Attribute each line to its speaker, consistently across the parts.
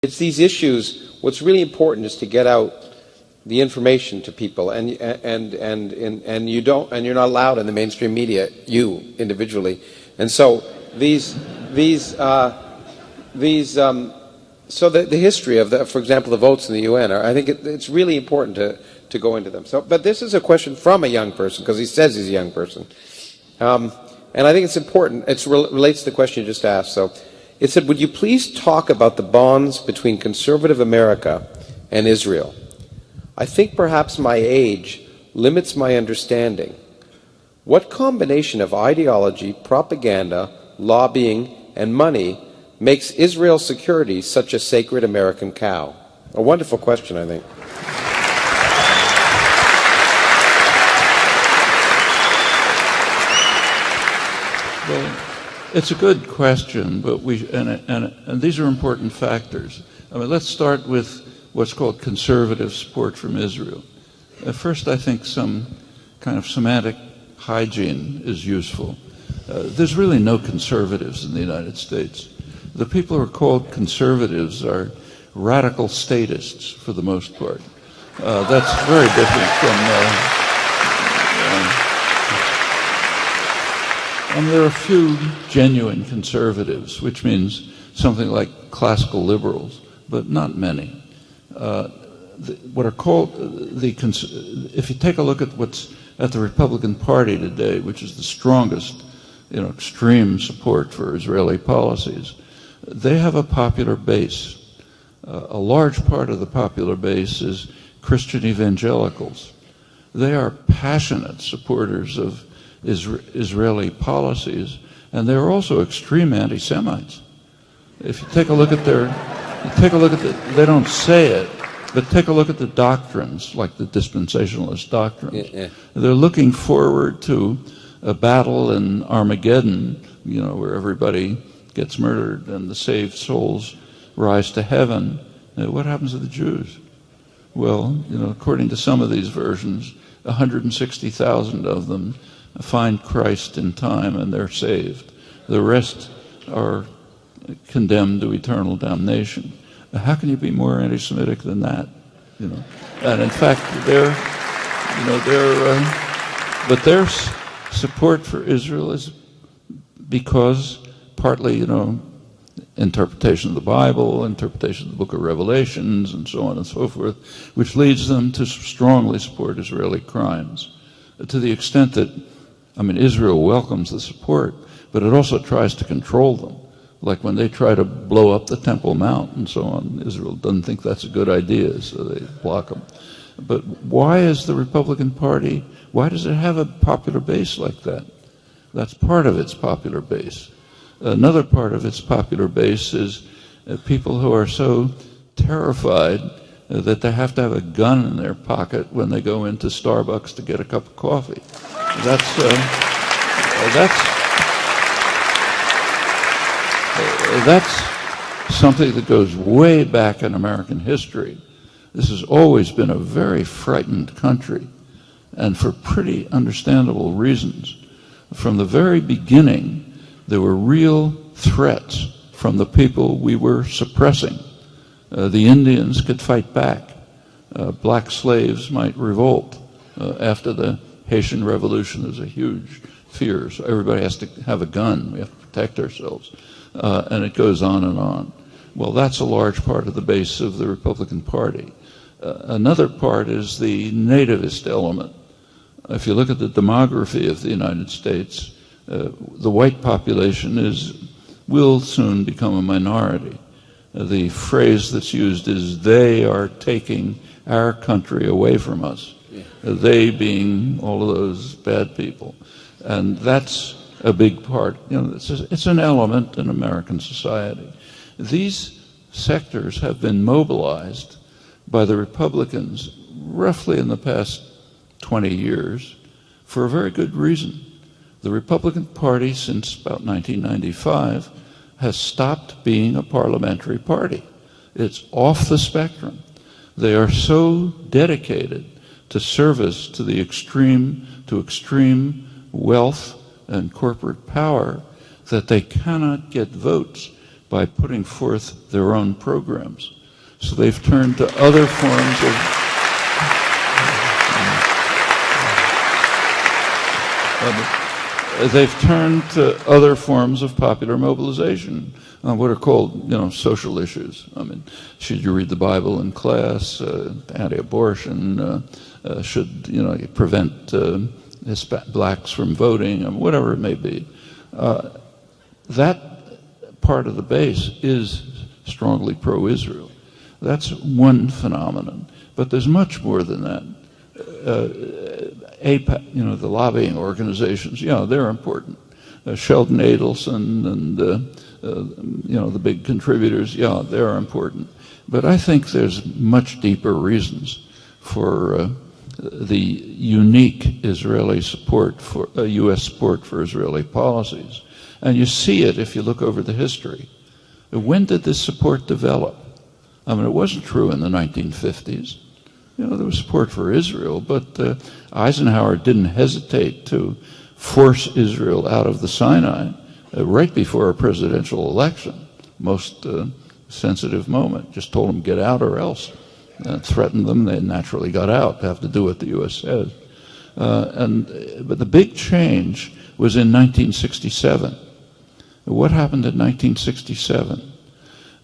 Speaker 1: It's these issues. What's really important is to get out the information to people, and you don't, and you're not allowed in the mainstream media, you individually, and so so the history of for example, the votes in the UN I think it's really important to go into them. So, but this is a question from a young person because he says he's a young person, and I think it's important. It relates to the question you just asked. So, it said, "Would you please talk about the bonds between conservative America and Israel? I think perhaps my age limits my understanding. What combination of ideology, propaganda, lobbying, and money makes Israel's security such a sacred American cow?" A wonderful question, I think.
Speaker 2: Well, it's a good question, but and these are important factors. I mean, let's start with what's called conservative support from Israel. At first, I think some kind of semantic hygiene is useful. There's really no conservatives in the United States. The people who are called conservatives are radical statists for the most part. That's very different from... there are a few genuine conservatives, which means something like classical liberals, but not many. What are called if you take a look at what's at the Republican Party today, which is the strongest, extreme support for Israeli policies, they have a popular base. A large part of the popular base is Christian evangelicals. They are passionate supporters of Israeli policies, and they're also extreme anti-Semites. If you take a look at they don't say it, but take a look at the doctrines, like the dispensationalist doctrines. Yeah. They're looking forward to a battle in Armageddon, where everybody gets murdered and the saved souls rise to heaven. What happens to the Jews? Well, according to some of these versions, 160,000 of them find Christ in time and they're saved. The rest are condemned to eternal damnation. How can you be more anti-Semitic than that? And in fact, but their support for Israel is because partly, interpretation of the Bible, interpretation of the Book of Revelations, and so on and so forth, which leads them to strongly support Israeli crimes, to the extent that, Israel welcomes the support, but it also tries to control them. Like when they try to blow up the Temple Mount and so on, Israel doesn't think that's a good idea, so they block them. But why is the Republican Party, why does it have a popular base like that? That's part of its popular base. Another part of its popular base is people who are so terrified that they have to have a gun in their pocket when they go into Starbucks to get a cup of coffee. That's something that goes way back in American history. This has always been a very frightened country, and for pretty understandable reasons. From the very beginning, there were real threats from the people we were suppressing. The Indians could fight back. Black slaves might revolt. After the Haitian Revolution, there's a huge fear. So everybody has to have a gun. We have to protect ourselves. And it goes on and on. Well, that's a large part of the base of the Republican Party. Another part is the nativist element. If you look at the demography of the United States, the white population will soon become a minority. The phrase that's used is, they are taking our country away from us. Yeah. They being all of those bad people. And that's a big part. It's an element in American society. These sectors have been mobilized by the Republicans roughly in the past 20 years for a very good reason. The Republican Party, since about 1995, has stopped being a parliamentary party. It's off the spectrum. They are so dedicated to service to the extreme wealth and corporate power that they cannot get votes by putting forth their own programs. So they've turned to other forms of popular mobilization on what are called, social issues. I mean, should you read the Bible in class? Anti-abortion? Should you prevent blacks from voting? Whatever it may be. That part of the base is strongly pro-Israel. That's one phenomenon, but there's much more than that. AIPAC, the lobbying organizations, they're important. Sheldon Adelson and the big contributors, they're important. But I think there's much deeper reasons for the unique Israeli support for U.S. support for Israeli policies, and you see it if you look over the history. When did this support develop? I mean, it wasn't true in the 1950s. There was support for Israel, but Eisenhower didn't hesitate to force Israel out of the Sinai right before a presidential election. Most sensitive moment. Just told them, get out or else. Threatened them. They naturally got out. They have to do what the U.S. says. But the big change was in 1967. What happened in 1967?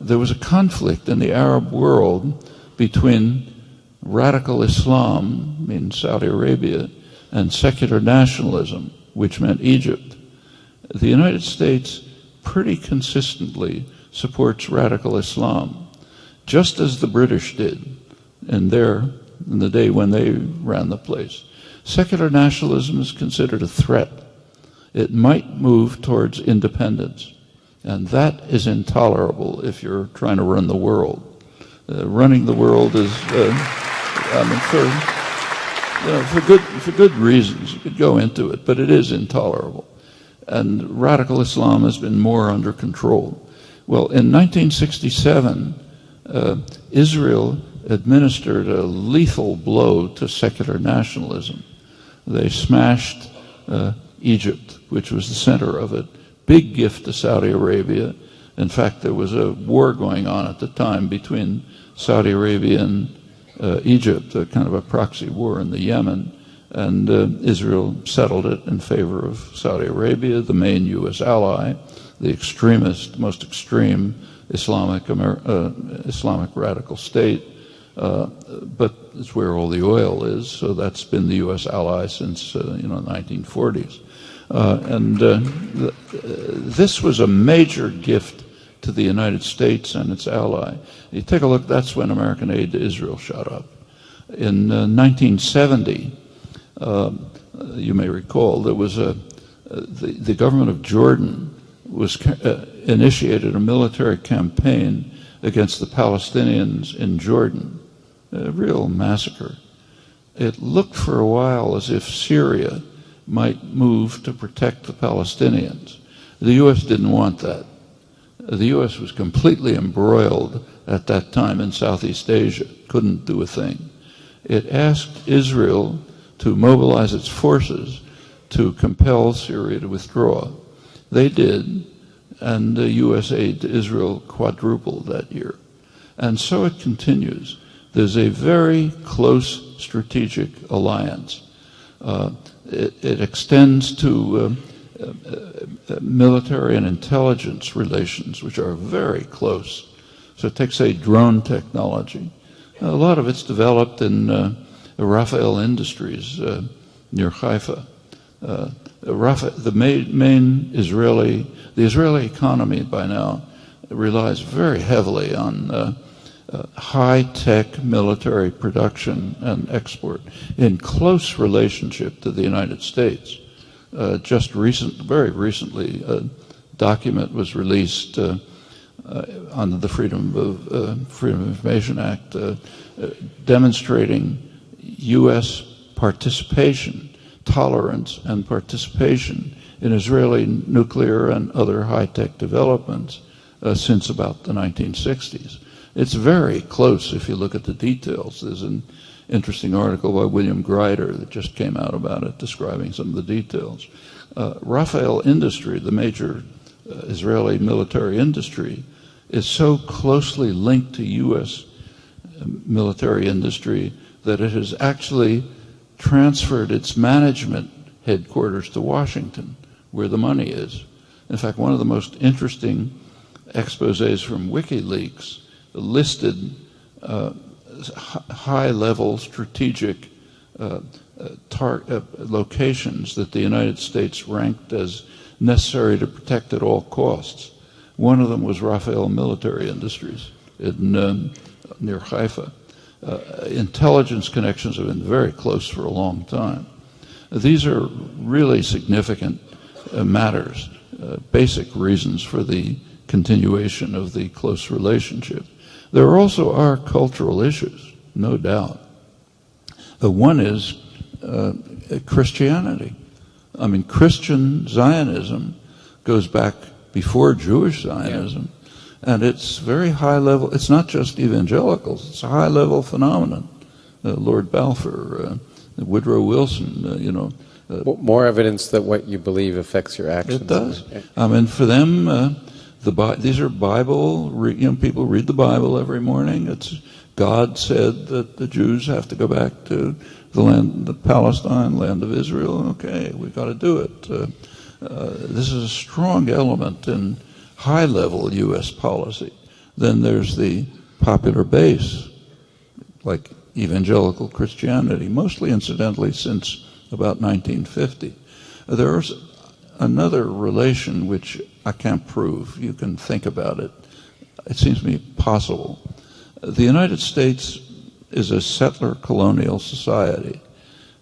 Speaker 2: There was a conflict in the Arab world between radical Islam in Saudi Arabia and secular nationalism, which meant Egypt. The United States pretty consistently supports radical Islam, just as the British did in the day when they ran the place. Secular nationalism is considered a threat. It might move towards independence, and that is intolerable if you're trying to run the world. Running the world is for good reasons. You could go into it, but it is intolerable. And radical Islam has been more under control. Well, in 1967, Israel administered a lethal blow to secular nationalism. They smashed Egypt, which was the center of it. Big gift to Saudi Arabia. In fact, there was a war going on at the time between Saudi Arabia and Egypt, a kind of a proxy war in the Yemen, and Israel settled it in favor of Saudi Arabia, the main U.S. ally, the extremist, most extreme Islamic radical state, but it's where all the oil is, so that's been the U.S. ally since the 1940s. This was a major gift to the United States and its ally. You take a look, that's when American aid to Israel shot up. In 1970, you may recall, there was the government of Jordan initiated a military campaign against the Palestinians in Jordan, a real massacre. It looked for a while as if Syria might move to protect the Palestinians. The U.S. didn't want that. The U.S. was completely embroiled at that time in Southeast Asia, couldn't do a thing. It asked Israel to mobilize its forces to compel Syria to withdraw. They did, and the U.S. aid to Israel quadrupled that year. And so it continues. There's a very close strategic alliance. It extends to military and intelligence relations, which are very close. So take, say, drone technology. A lot of it's developed in Rafael Industries near Haifa. The main Israeli economy by now relies very heavily on high-tech military production and export in close relationship to the United States. Very recently, a document was released under the Freedom of Information Act demonstrating U.S. participation, tolerance and participation in Israeli nuclear and other high-tech developments since about the 1960s. It's very close if you look at the details. There's an interesting article by William Greider that just came out about it, describing some of the details. Rafael Industry, the major Israeli military industry, is so closely linked to U.S. military industry that it has actually transferred its management headquarters to Washington, where the money is. In fact, one of the most interesting exposés from WikiLeaks listed high-level strategic locations that the United States ranked as necessary to protect at all costs. One of them was Rafael Military Industries near Haifa. Intelligence connections have been very close for a long time. These are really significant matters, basic reasons for the continuation of the close relationship. There also are cultural issues, no doubt. One is Christianity. I mean, Christian Zionism goes back before Jewish Zionism, and it's very high level. It's not just evangelicals, it's a high level phenomenon. Lord Balfour, Woodrow Wilson,
Speaker 1: more evidence that what you believe affects your actions.
Speaker 2: It does. I mean, for them, these are Bible, people read the Bible every morning. It's God said that the Jews have to go back to the land of Palestine, land of Israel. Okay, we've got to do it. This is a strong element in high-level U.S. policy. Then there's the popular base, like evangelical Christianity, mostly incidentally since about 1950. There's another relation which I can't prove. You can think about it. It seems to me possible. The United States is a settler colonial society.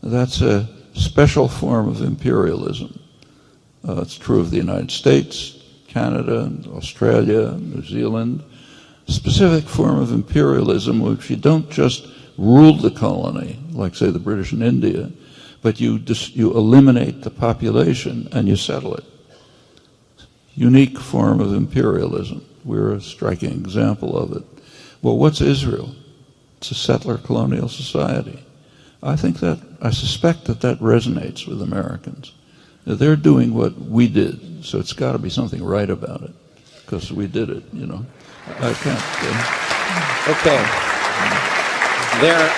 Speaker 2: That's a special form of imperialism. It's true of the United States, Canada, Australia, New Zealand. Specific form of imperialism which you don't just rule the colony, like say the British in India, but you eliminate the population and you settle it. Unique form of imperialism. We're a striking example of it. Well, what's Israel? It's a settler colonial society. I suspect that resonates with Americans. They're doing what we did, so it's got to be something right about it, because we did it, I can't.
Speaker 1: Okay. There